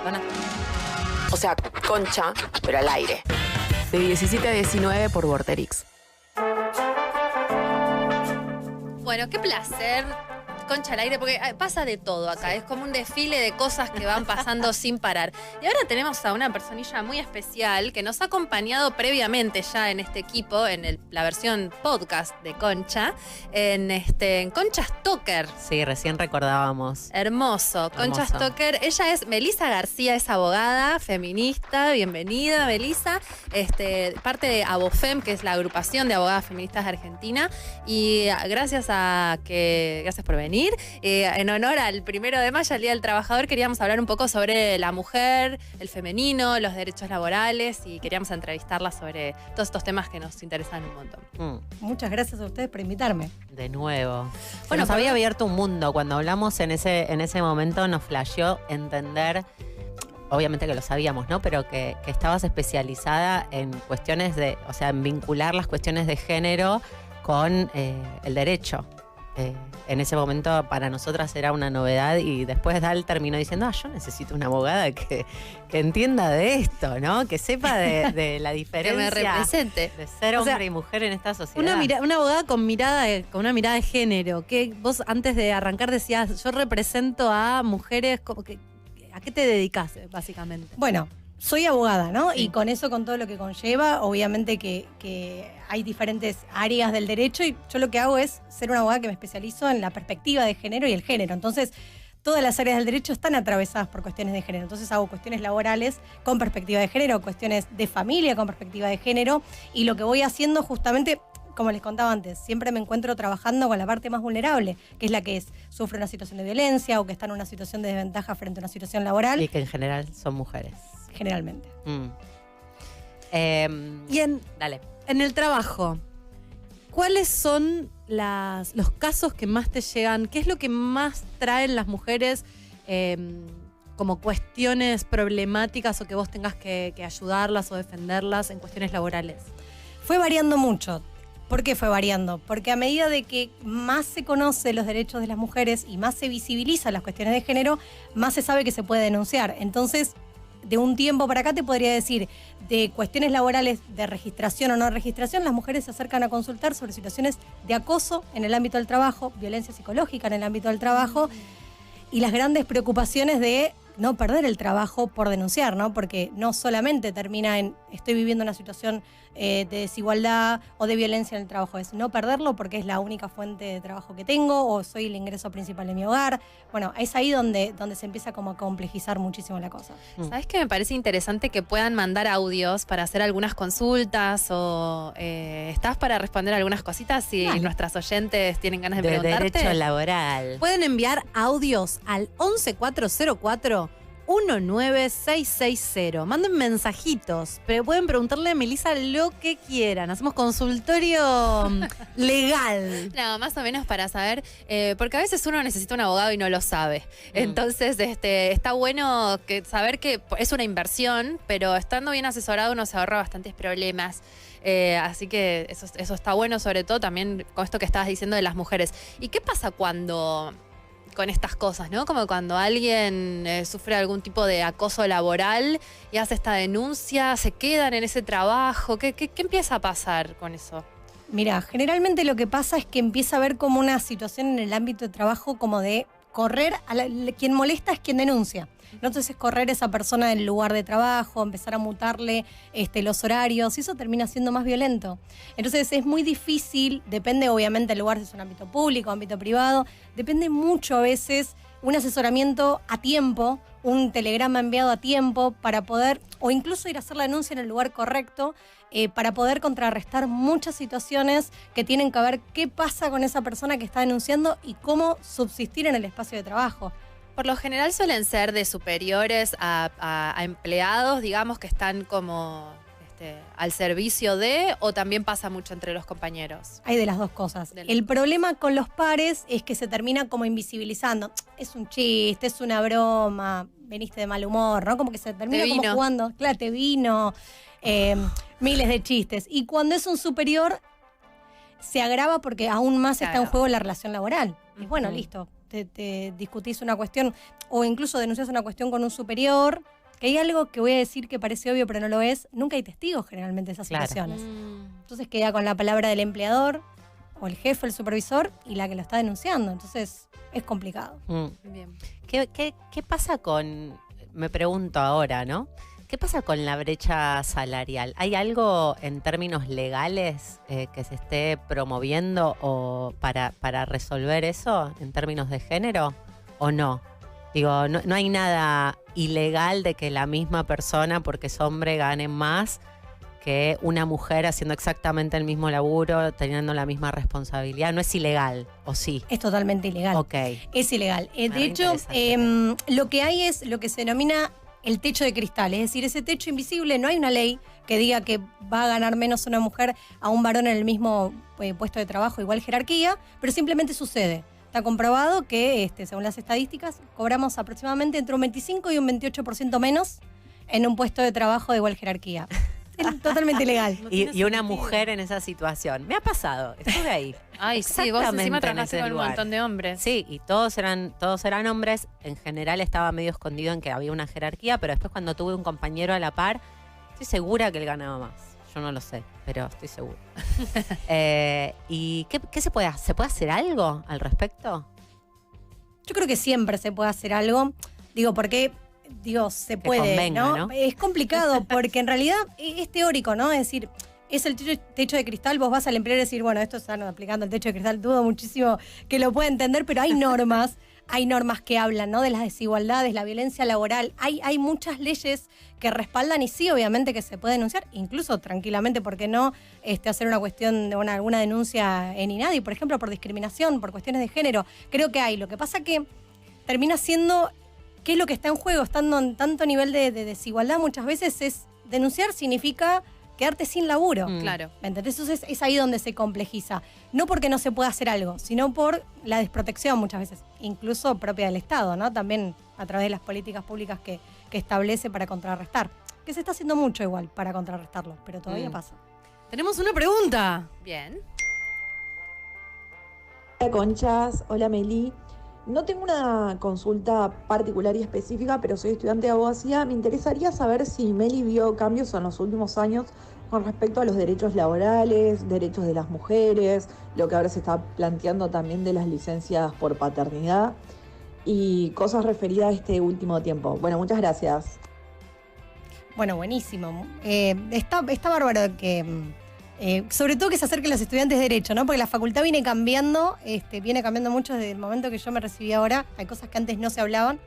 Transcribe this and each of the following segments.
persona. O sea, Concha, pero al aire. De 17 a 19 por Vorterix. Bueno, qué placer. Concha al aire, porque pasa de todo acá. Es como un desfile de cosas que van pasando sin parar. Y ahora tenemos a una personilla muy especial que nos ha acompañado previamente ya en este equipo, en la versión podcast de Concha, en Concha Stoker. Sí, recién recordábamos. Hermoso. Concha Stoker. Ella es Melisa García, es abogada, feminista. Bienvenida, Melisa. Parte de Abofem, que es la agrupación de abogadas feministas de Argentina. Y gracias por venir. En honor al 1 de mayo, el Día del Trabajador, queríamos hablar un poco sobre la mujer, el femenino, los derechos laborales y queríamos entrevistarla sobre todos estos temas que nos interesan un montón. Muchas gracias a ustedes por invitarme. De nuevo. Bueno, nos había abierto un mundo. Cuando hablamos en ese momento nos flasheó entender, obviamente que lo sabíamos, ¿no? Pero que estabas especializada en cuestiones en vincular las cuestiones de género con el derecho. En ese momento para nosotras era una novedad y después Dal terminó diciendo, yo necesito una abogada que entienda de esto, ¿no? Que sepa de la diferencia. Que me represente. De ser hombre y mujer en esta sociedad. Una abogada con una mirada de género. Que vos antes de arrancar decías, yo represento a mujeres, ¿a qué te dedicas básicamente? Bueno, soy abogada, ¿no? Sí. Y con eso, con todo lo que conlleva, obviamente que hay diferentes áreas del derecho y yo lo que hago es ser una abogada que me especializo en la perspectiva de género y el género. Entonces, todas las áreas del derecho están atravesadas por cuestiones de género. Entonces hago cuestiones laborales con perspectiva de género, cuestiones de familia con perspectiva de género y lo que voy haciendo justamente, como les contaba antes, siempre me encuentro trabajando con la parte más vulnerable, que es la que sufre una situación de violencia o que está en una situación de desventaja frente a una situación laboral. Y que en general son mujeres. Generalmente. Dale. En el trabajo, ¿cuáles son los casos que más te llegan? ¿Qué es lo que más traen las mujeres como cuestiones problemáticas o que vos tengas que ayudarlas o defenderlas en cuestiones laborales? Fue variando mucho. ¿Por qué fue variando? Porque a medida de que más se conoce los derechos de las mujeres y más se visibilizan las cuestiones de género, más se sabe que se puede denunciar. Entonces, de un tiempo para acá te podría decir, de cuestiones laborales de registración o no registración, las mujeres se acercan a consultar sobre situaciones de acoso en el ámbito del trabajo, violencia psicológica en el ámbito del trabajo y las grandes preocupaciones de no perder el trabajo por denunciar, ¿no? Porque no solamente termina en estoy viviendo una situación de desigualdad o de violencia en el trabajo, es no perderlo porque es la única fuente de trabajo que tengo o soy el ingreso principal de mi hogar. Bueno, es ahí donde se empieza como a complejizar muchísimo la cosa. ¿Sabes qué? Me parece interesante que puedan mandar audios para hacer algunas consultas o ¿estás para responder algunas cositas si nuestras oyentes tienen ganas de preguntarte? Derecho laboral. Pueden enviar audios al 11404 19660. Manden mensajitos, pero pueden preguntarle a Melisa lo que quieran. Hacemos consultorio legal. No, más o menos para saber, porque a veces uno necesita un abogado y no lo sabe. Entonces, está bueno saber que es una inversión, pero estando bien asesorado uno se ahorra bastantes problemas. Así que eso está bueno, sobre todo también con esto que estabas diciendo de las mujeres. ¿Y qué pasa con estas cosas, ¿no? Como cuando alguien sufre algún tipo de acoso laboral y hace esta denuncia, se quedan en ese trabajo. ¿Qué empieza a pasar con eso? Mira, generalmente lo que pasa es que empieza a haber como una situación en el ámbito de trabajo como de correr, quien molesta es quien denuncia. Entonces es correr a esa persona del lugar de trabajo, empezar a mutarle los horarios, y eso termina siendo más violento. Entonces es muy difícil, depende obviamente del lugar, si es un ámbito público, ámbito privado, depende mucho a veces un asesoramiento a tiempo, un telegrama enviado a tiempo para poder, o incluso ir a hacer la denuncia en el lugar correcto, para poder contrarrestar muchas situaciones que tienen que ver qué pasa con esa persona que está denunciando y cómo subsistir en el espacio de trabajo. Por lo general suelen ser de superiores a empleados, digamos, que están como al servicio de, o también pasa mucho entre los compañeros. Hay de las dos cosas. El problema con los pares es que se termina como invisibilizando. Es un chiste, es una broma, veniste de mal humor, ¿no? Como que se termina como jugando. Claro, te vino, miles de chistes. Y cuando es un superior, se agrava porque aún más está en juego la relación laboral. Y bueno, listo. Te discutís una cuestión o incluso denunciás una cuestión con un superior que hay algo que voy a decir que parece obvio pero no lo es, nunca hay testigos generalmente de esas Claro. situaciones. Entonces queda con la palabra del empleador o el jefe, el supervisor y la que lo está denunciando. Entonces es complicado. Bien. ¿Qué pasa con, me pregunto ahora, ¿no? ¿Qué pasa con la brecha salarial? ¿Hay algo en términos legales que se esté promoviendo o para resolver eso en términos de género o no? Digo, no hay nada ilegal de que la misma persona, porque es hombre, gane más que una mujer haciendo exactamente el mismo laburo, teniendo la misma responsabilidad. No es ilegal, ¿o sí? Es totalmente ilegal. Ok. Es ilegal. Me De hecho, reinteresante. lo que hay es lo que se denomina el techo de cristal. Es decir, ese techo invisible, no hay una ley que diga que va a ganar menos una mujer a un varón en el mismo puesto de trabajo, igual jerarquía, pero simplemente sucede. Está comprobado que, según las estadísticas, cobramos aproximadamente entre un 25 y un 28% menos en un puesto de trabajo de igual jerarquía. Es totalmente ilegal. Y una mujer en esa situación. Me ha pasado, estuve ahí. Ay, sí, vos Exactamente encima en trabajaste ese con un lugar. montón de hombres. Sí, y todos eran hombres. En general estaba medio escondido en que había una jerarquía, pero después cuando tuve un compañero a la par, estoy segura que él ganaba más. Yo no lo sé, pero estoy segura. ¿Y qué se puede hacer? ¿Se puede hacer algo al respecto? Yo creo que siempre se puede hacer algo. Digo, porque se puede, convenga, ¿no? Es complicado porque en realidad es teórico, ¿no? Es decir, es el techo de cristal, vos vas al empleador y decir, bueno, esto están aplicando el techo de cristal, dudo muchísimo que lo pueda entender, pero hay normas que hablan, ¿no? De las desigualdades, la violencia laboral, hay muchas leyes que respaldan y sí, obviamente que se puede denunciar, incluso tranquilamente, ¿por qué no hacer una cuestión de alguna denuncia en INADI, por ejemplo, por discriminación, por cuestiones de género? Creo que hay. Lo que pasa que termina siendo, ¿qué es lo que está en juego? Estando en tanto nivel de desigualdad, muchas veces denunciar significa quedarte sin laburo. Claro. ¿Me entendés? Entonces es ahí donde se complejiza. No porque no se pueda hacer algo, sino por la desprotección muchas veces, incluso propia del Estado, ¿no? También a través de las políticas públicas que establece para contrarrestar. Que se está haciendo mucho igual para contrarrestarlo, pero todavía pasa. Tenemos una pregunta. Bien. Hola Conchas, hola Meli. No tengo una consulta particular y específica, pero soy estudiante de abogacía. Me interesaría saber si Meli vio cambios en los últimos años con respecto a los derechos laborales, derechos de las mujeres, lo que ahora se está planteando también de las licencias por paternidad y cosas referidas a este último tiempo. Bueno, muchas gracias. Bueno, buenísimo. Está bárbaro que, sobre todo que se acerquen los estudiantes de Derecho, ¿no? Porque la facultad viene cambiando mucho desde el momento que yo me recibí ahora. Hay cosas que antes no se hablaban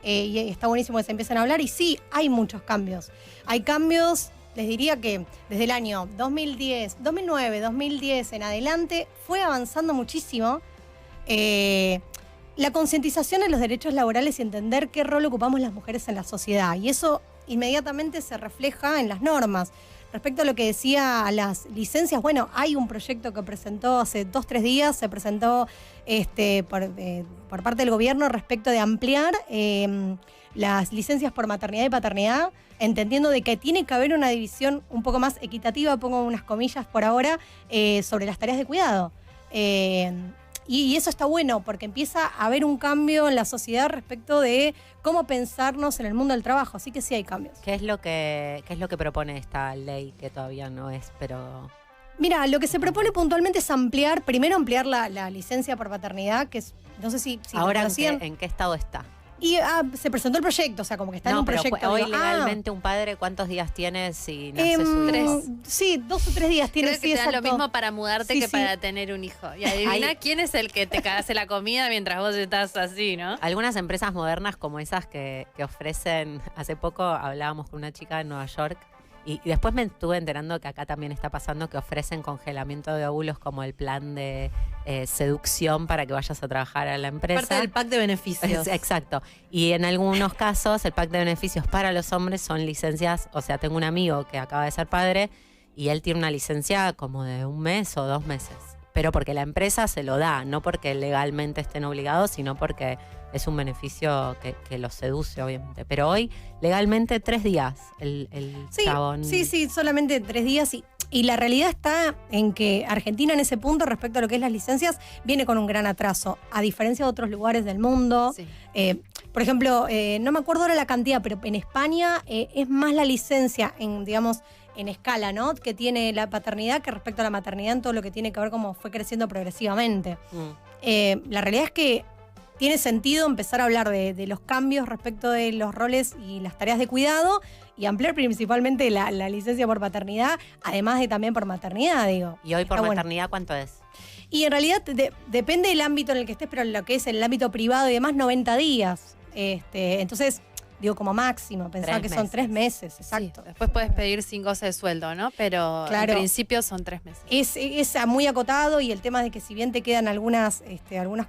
y está buenísimo que se empiecen a hablar. Y sí, hay muchos cambios. Hay cambios, les diría que desde el año 2010, 2009, 2010 en adelante, fue avanzando muchísimo. La concientización de los derechos laborales y entender qué rol ocupamos las mujeres en la sociedad. Y eso inmediatamente se refleja en las normas. Respecto a lo que decía a las licencias, bueno, hay un proyecto que presentó hace 2-3 días, se presentó por parte del gobierno respecto de ampliar las licencias por maternidad y paternidad, entendiendo de que tiene que haber una división un poco más equitativa, pongo unas comillas por ahora, sobre las tareas de cuidado. Y eso está bueno porque empieza a haber un cambio en la sociedad respecto de cómo pensarnos en el mundo del trabajo. Así que sí hay cambios. ¿Qué es lo que propone esta ley que todavía no es, pero... Mira, lo que se propone puntualmente es primero ampliar la licencia por paternidad, que es, no sé si ahora lo conocían. ¿en qué estado está? Y se presentó el proyecto, o sea, como que está en un pero proyecto. hoy digo, legalmente un padre, ¿cuántos días tiene si nace su hijo? Sí, 2 o 3 días tiene. Creo que sí, te dan lo exacto. mismo para mudarte Sí, que sí. para tener un hijo. Y adivina quién es el que te hace la comida mientras vos estás así, ¿no? Algunas empresas modernas como esas que ofrecen, hace poco hablábamos con una chica en Nueva York y después me estuve enterando que acá también está pasando que ofrecen congelamiento de óvulos como el plan de seducción para que vayas a trabajar a la empresa. Parte del pack de beneficios. Exacto. Y en algunos casos el pack de beneficios para los hombres son licencias, o sea, tengo un amigo que acaba de ser padre y él tiene una licencia como de 1 mes o 2 meses. Pero porque la empresa se lo da, no porque legalmente estén obligados, sino porque es un beneficio que los seduce, obviamente. Pero hoy, legalmente, 3 días el chabón. Sí, solamente 3 días. Y Y la realidad está en que Argentina en ese punto, respecto a lo que es las licencias, viene con un gran atraso, a diferencia de otros lugares del mundo. Sí. Por ejemplo, no me acuerdo ahora la cantidad, pero en España es más la licencia en escala, ¿no?, que tiene la paternidad que respecto a la maternidad en todo lo que tiene que ver cómo fue creciendo progresivamente. La realidad es que tiene sentido empezar a hablar de los cambios respecto de los roles y las tareas de cuidado y ampliar principalmente la licencia por paternidad, además de también por maternidad, digo. ¿Y hoy por Está bueno. maternidad cuánto es? Y en realidad depende del ámbito en el que estés, pero en lo que es el ámbito privado y demás, 90 días. Entonces, digo, como máximo, pensaba 3 que son meses. 3 meses, Sí, exacto. después puedes pedir sin goce de sueldo, ¿no? Pero Claro. en principio son 3 meses. Es muy acotado y el tema de que si bien te quedan algunas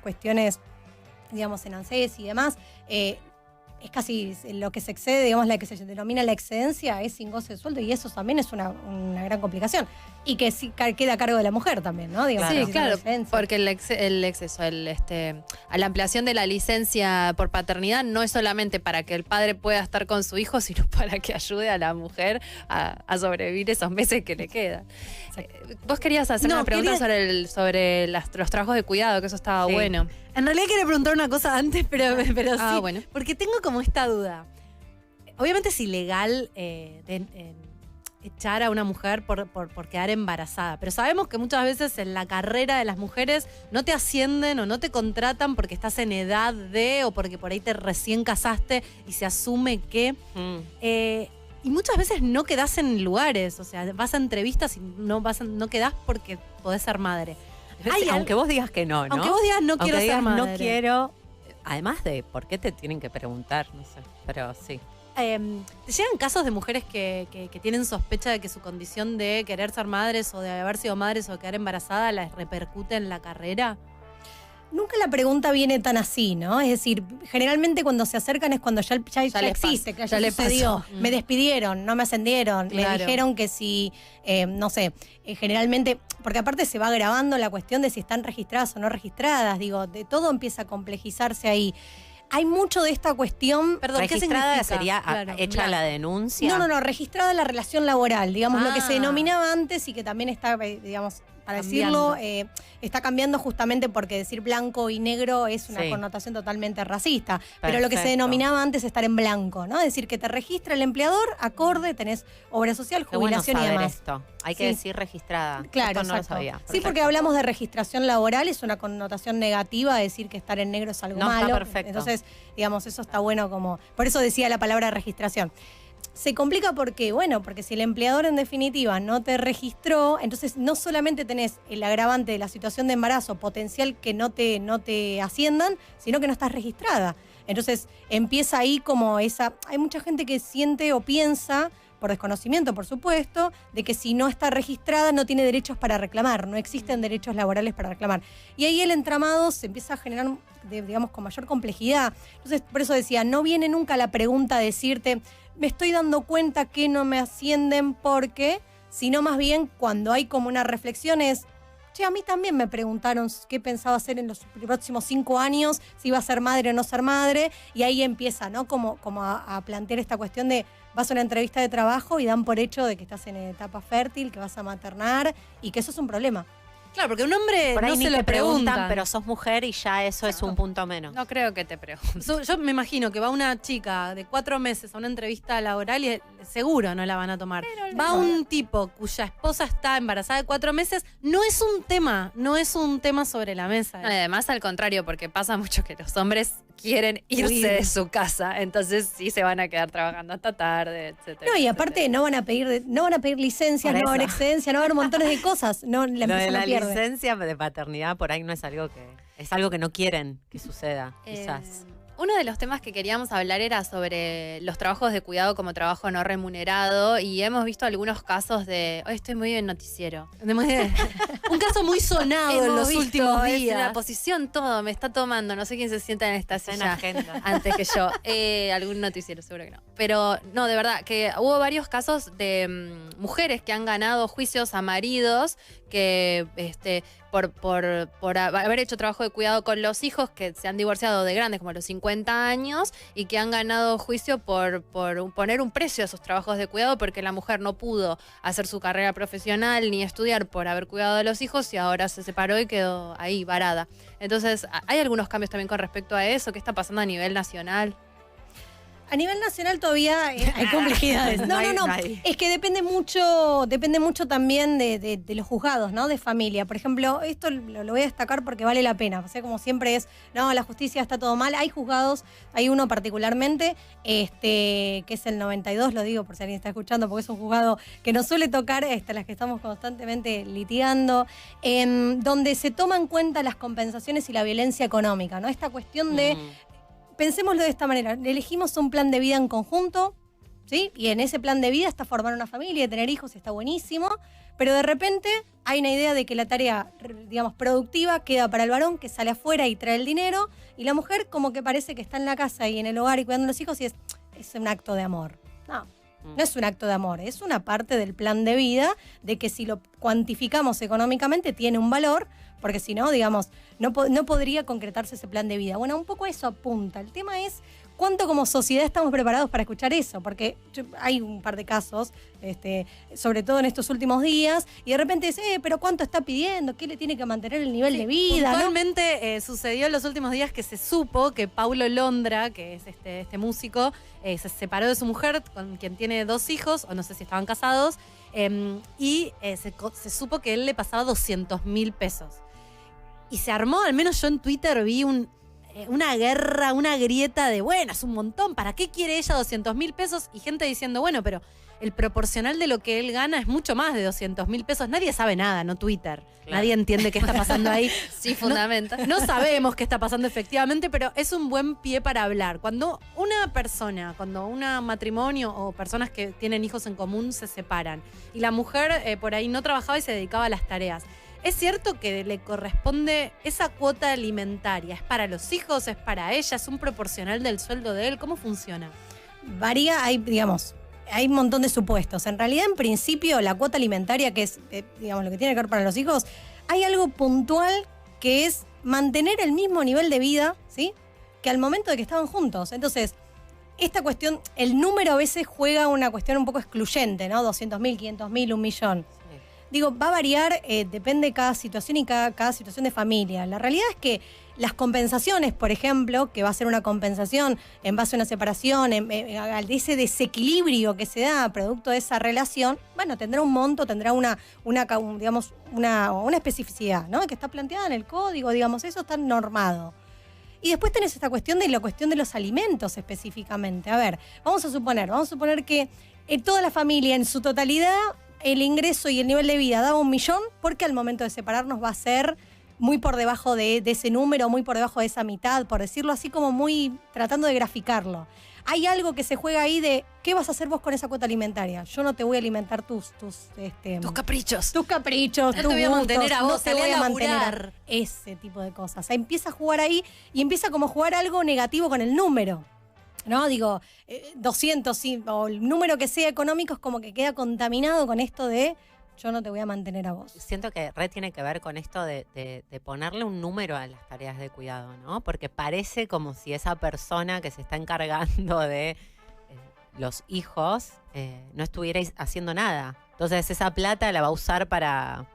cuestiones, digamos, en ANSES y demás, es casi lo que se excede, digamos, la que se denomina la excedencia, es sin goce de sueldo y eso también es una gran complicación. Y que sí queda a cargo de la mujer también, ¿no? Digamos, Sí, si claro, es una excedencia. porque el exceso, a la ampliación de la licencia por paternidad no es solamente para que el padre pueda estar con su hijo, sino para que ayude a la mujer a sobrevivir esos meses que le quedan. Vos querías hacer No, una pregunta quería- sobre los trabajos de cuidado, que eso estaba Sí. bueno. En realidad quería preguntar una cosa antes, pero Ah, sí. bueno. Porque tengo como esta duda. Obviamente es ilegal echar a una mujer por quedar embarazada, pero sabemos que muchas veces en la carrera de las mujeres no te ascienden o no te contratan porque estás en edad de, o porque por ahí te recién casaste y se asume que... y muchas veces no quedás en lugares, o sea, vas a entrevistas y no quedás porque podés ser madre. Ay, Aunque vos digas que no, ¿no? Aunque vos digas no Aunque quiero ser digas, madre. no quiero. Además de, ¿por qué te tienen que preguntar? No sé, pero sí. ¿Te llegan casos de mujeres que tienen sospecha de que su condición de querer ser madres o de haber sido madres o de quedar embarazada les repercute en la carrera? Nunca la pregunta viene tan así, ¿no? Es decir, generalmente cuando se acercan es cuando ya Ya les existe, pasa, que ya ya les sucedió. pasó. Me despidieron, no me ascendieron, me Claro. dijeron que si, no sé, generalmente, porque aparte se va grabando la cuestión de si están registradas o no registradas, digo, de todo empieza a complejizarse ahí. Hay mucho de esta cuestión. Perdón, ¿qué Registrada significa? sería Claro, hecha claro. la denuncia. No, registrada la relación laboral, digamos, lo que se Ah. denominaba antes y que también está, digamos, para Cambiando. decirlo, está cambiando justamente porque decir blanco y negro es una Sí. connotación totalmente racista. Pero lo que se Perfecto. denominaba antes es estar en blanco, ¿no? Es decir, que te registra el empleador, acorde, tenés obra social, Qué bueno jubilación y saber demás. esto. Hay que Sí. decir registrada. Claro, Esto no lo exacto. sabía. Sí, Perfecto. porque hablamos de registración laboral, es una connotación negativa, decir que estar en negro es algo No, está malo. perfecto. Entonces, digamos, eso está bueno como... Por eso decía la palabra registración. Se complica porque, bueno, porque si el empleador en definitiva no te registró, entonces no solamente tenés el agravante de la situación de embarazo potencial que no te asciendan, sino que no estás registrada. Entonces empieza ahí como esa... Hay mucha gente que siente o piensa, por desconocimiento por supuesto, de que si no está registrada no tiene derechos para reclamar, no existen derechos laborales para reclamar. Y ahí el entramado se empieza a generar, digamos, con mayor complejidad. Entonces, por eso decía, no viene nunca la pregunta de decirte, me estoy dando cuenta que no me ascienden porque, sino más bien cuando hay como una reflexión es, che, a mí también me preguntaron qué pensaba hacer en los próximos 5 años, si iba a ser madre o no ser madre, y ahí empieza, ¿no? Como a plantear esta cuestión de vas a una entrevista de trabajo y dan por hecho de que estás en etapa fértil, que vas a maternar y que eso es un problema. Claro, porque un hombre Por ahí no ni se te lo preguntan, preguntan. pero sos mujer y ya eso es un punto menos. No creo que te pregunten. Yo me imagino que va una chica de 4 meses a una entrevista laboral y seguro no la van a tomar. Va un tipo cuya esposa está embarazada de 4 meses, no es un tema sobre la mesa. No, y además al contrario, porque pasa mucho que los hombres quieren irse Huir. de su casa, entonces sí se van a quedar trabajando hasta tarde, etcétera. No, y aparte no van a pedir licencias, Por no va a haber eso. excedencia, no va a haber montones de cosas. No, la Lo de empresa la no pierde. licencia de paternidad por ahí no es algo que... Es algo que no quieren que suceda, quizás. Uno de los temas que queríamos hablar era sobre los trabajos de cuidado como trabajo no remunerado y hemos visto algunos casos de... Hoy estoy muy en noticiero. Un caso muy sonado en Hemos los visto, últimos es días. la posición todo, me está tomando, no sé quién se sienta en esta Está en silla agenda. antes que yo. Algún noticiero, seguro que no. Pero no, de verdad, que hubo varios casos de mujeres que han ganado juicios a maridos que por haber hecho trabajo de cuidado con los hijos que se han divorciado de grandes, como a los 50 años, y que han ganado juicio por poner un precio a sus trabajos de cuidado porque la mujer no pudo hacer su carrera profesional ni estudiar por haber cuidado de los hijos y ahora se separó y quedó ahí varada. Entonces, ¿hay algunos cambios también con respecto a eso? ¿Qué está pasando a nivel nacional? A nivel nacional todavía hay complejidades. No. Es que depende mucho también de los juzgados, ¿no? De familia. Por ejemplo, esto lo voy a destacar porque vale la pena. O sea, como siempre es, no, la justicia está todo mal. Hay juzgados, hay uno particularmente, que es el 92, lo digo por si alguien está escuchando, porque es un juzgado que nos suele tocar, las que estamos constantemente litigando, donde se toman en cuenta las compensaciones y la violencia económica, ¿no? Esta cuestión de... Pensémoslo de esta manera, elegimos un plan de vida en conjunto, ¿sí? Y en ese plan de vida está formar una familia, tener hijos, está buenísimo, pero de repente hay una idea de que la tarea, digamos, productiva queda para el varón que sale afuera y trae el dinero, y la mujer como que parece que está en la casa y en el hogar y cuidando a los hijos y es un acto de amor. No es un acto de amor, es una parte del plan de vida de que si lo cuantificamos económicamente tiene un valor, porque si no, digamos, no podría concretarse ese plan de vida. Bueno, un poco eso apunta. El tema es cuánto como sociedad estamos preparados para escuchar eso, porque hay un par de casos, sobre todo en estos últimos días, y de repente es, pero ¿cuánto está pidiendo? ¿Qué le tiene que mantener el nivel de vida? Puntualmente sucedió en los últimos días que se supo que Paulo Londra, que es este músico, se separó de su mujer, con quien tiene 2 hijos, o no sé si estaban casados, y se supo que él le pasaba 200.000 pesos. Y se armó, al menos yo en Twitter vi una guerra, una grieta de, bueno, es un montón, ¿para qué quiere ella 200.000 pesos? Y gente diciendo, bueno, pero el proporcional de lo que él gana es mucho más de 200.000 pesos. Nadie sabe nada, no Twitter. Claro. Nadie entiende qué está pasando ahí. Sí, fundamenta. No sabemos qué está pasando efectivamente, pero es un buen pie para hablar. Cuando un matrimonio o personas que tienen hijos en común se separan y la mujer por ahí no trabajaba y se dedicaba a las tareas, ¿es cierto que le corresponde esa cuota alimentaria? ¿Es para los hijos? ¿Es para ella? ¿Es un proporcional del sueldo de él? ¿Cómo funciona? Varía, hay un montón de supuestos. En realidad, en principio, la cuota alimentaria, que es, lo que tiene que ver para los hijos, hay algo puntual que es mantener el mismo nivel de vida, ¿sí? Que al momento de que estaban juntos. Entonces, esta cuestión, el número a veces juega una cuestión un poco excluyente, ¿no? 200.000, 500.000, 1.000.000. Digo, va a variar, depende de cada situación y cada situación de familia. La realidad es que las compensaciones, por ejemplo, que va a ser una compensación en base a una separación, de ese desequilibrio que se da producto de esa relación, bueno, tendrá un monto, tendrá una especificidad, ¿no? Que está planteada en el código, digamos, eso está normado. Y después tenés esta cuestión de los alimentos específicamente. A ver, vamos a suponer que toda la familia en su totalidad, el ingreso y el nivel de vida daba 1 millón, porque al momento de separarnos va a ser muy por debajo de ese número, muy por debajo de esa mitad, por decirlo así, como muy tratando de graficarlo. Hay algo que se juega ahí de, ¿qué vas a hacer vos con esa cuota alimentaria? Yo no te voy a alimentar tus caprichos. Tus caprichos, no tus te voy a mantener a vos, no te voy a mantener laburar. Ese tipo de cosas. O sea, empieza a jugar ahí y empieza como a jugar algo negativo con el número. ¿No? Digo, 200, sí, o el número que sea económico es como que queda contaminado con esto de yo no te voy a mantener a vos. Siento que tiene que ver con esto de ponerle un número a las tareas de cuidado, ¿no? Porque parece como si esa persona que se está encargando de los hijos no estuviera haciendo nada. Entonces esa plata la va a usar para...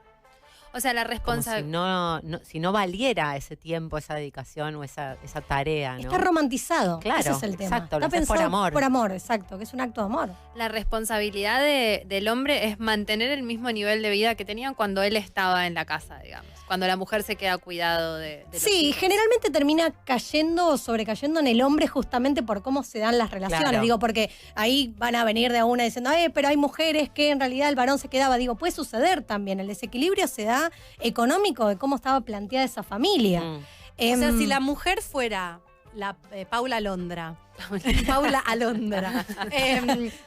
O sea, la responsabilidad... Si no valiera ese tiempo, esa dedicación o esa tarea, ¿no? Está romantizado. Claro, ese es el tema. Exacto, está pensado por amor. Por amor, exacto, que es un acto de amor. La responsabilidad del hombre es mantener el mismo nivel de vida que tenían cuando él estaba en la casa, digamos. Cuando la mujer se queda a cuidado de los hijos. Generalmente termina sobrecayendo en el hombre justamente por cómo se dan las relaciones. Claro. Digo, porque ahí van a venir de una diciendo, pero hay mujeres que en realidad el varón se quedaba. Digo, puede suceder también. El desequilibrio se da económico de cómo estaba planteada esa familia. O sea, si la mujer fuera Paula Alondra. Paula Alondra.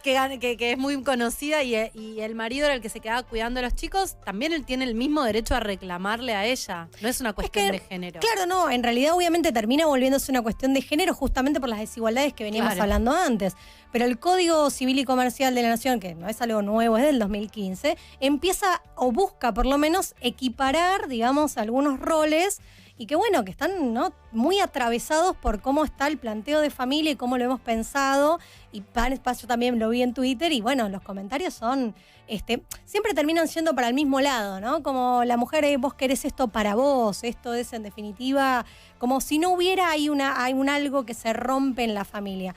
Que es muy conocida y el marido era el que se quedaba cuidando a los chicos. También él tiene el mismo derecho a reclamarle a ella. No es una cuestión de género. Claro, no. En realidad, obviamente, termina volviéndose una cuestión de género justamente por las desigualdades que veníamos hablando antes. Pero el Código Civil y Comercial de la Nación, que no es algo nuevo, es del 2015, empieza o busca por lo menos equiparar, digamos, algunos roles y que bueno, que están, ¿no?, muy atravesados por cómo está el planteo de familia y cómo lo hemos pensado. Y yo también lo vi en Twitter y bueno, los comentarios son, siempre terminan siendo para el mismo lado, ¿no? Como la mujer, vos querés esto para vos, esto es en definitiva, como si no hubiera hay un algo que se rompe en la familia.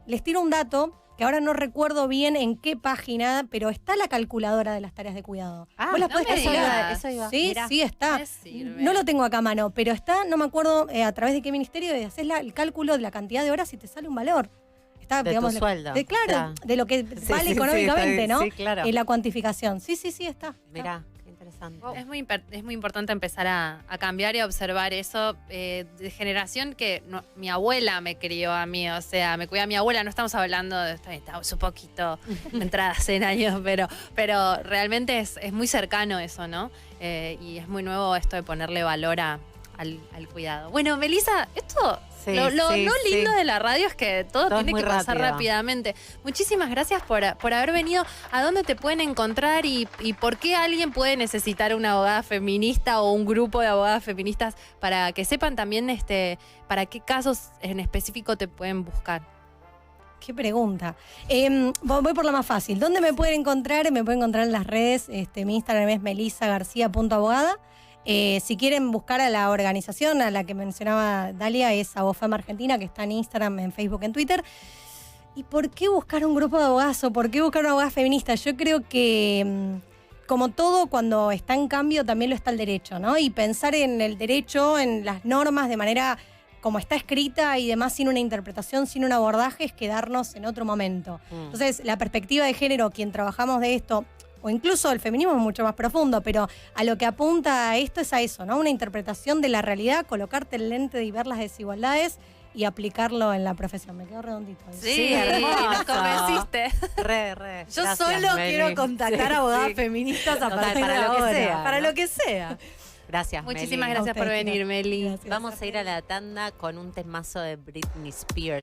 Les tiro un dato que ahora no recuerdo bien en qué página, pero está la calculadora de las tareas de cuidado. ¿Vos las podés calcular? Eso iba. Sí, Mirá. sí está. No lo tengo acá a mano, pero está, no me acuerdo a través de qué ministerio, haces el cálculo de la cantidad de horas y te sale un valor. Está, De digamos, tu sueldo. Claro, de lo que Sí, vale sí, económicamente, sí, ¿no? sí, claro. La cuantificación. Sí, está. Mirá, qué interesante. Es muy importante empezar a cambiar y a observar eso de generación que mi abuela me crió a mí, o sea, me cuida a mi abuela, no estamos hablando de estamos un poquito entradas en años, pero realmente es muy cercano eso, ¿no? Y es muy nuevo esto de ponerle valor al cuidado. Bueno, Melissa, esto... Sí, lo sí, no lindo sí. de la radio es que todo Todo es tiene muy que pasar rápido. rápidamente. Muchísimas gracias por haber venido. ¿A dónde te pueden encontrar y por qué alguien puede necesitar una abogada feminista o un grupo de abogadas feministas para que sepan también para qué casos en específico te pueden buscar? Qué pregunta. Voy por la más fácil. ¿Dónde me pueden encontrar? Me pueden encontrar en las redes. Mi Instagram es melisagarcia.abogada. Si quieren buscar a la organización a la que mencionaba Dalia, es Abofem Argentina, que está en Instagram, en Facebook, en Twitter. ¿Y por qué buscar un grupo de abogadas o por qué buscar una abogada feminista? Yo creo que, como todo, cuando está en cambio, también lo está el derecho, ¿no? Y pensar en el derecho, en las normas de manera como está escrita y demás, sin una interpretación, sin un abordaje, es quedarnos en otro momento. Entonces, la perspectiva de género, quien trabajamos de esto, o incluso el feminismo es mucho más profundo, pero a lo que apunta esto es a eso, ¿no? Una interpretación de la realidad, colocarte el lente y ver las desigualdades y aplicarlo en la profesión. Me quedo redondito. Sí, hermoso. nos convenciste. Re. Yo Gracias, solo Meli. quiero contactar a abogadas Sí. feministas a Total, partir para de lo que ahora. sea, Para ¿no? lo que sea. Gracias, Muchísimas Meli. gracias por A ustedes, venir, chicas. Meli. Gracias. Vamos a ir a la tanda con un temazo de Britney Spears.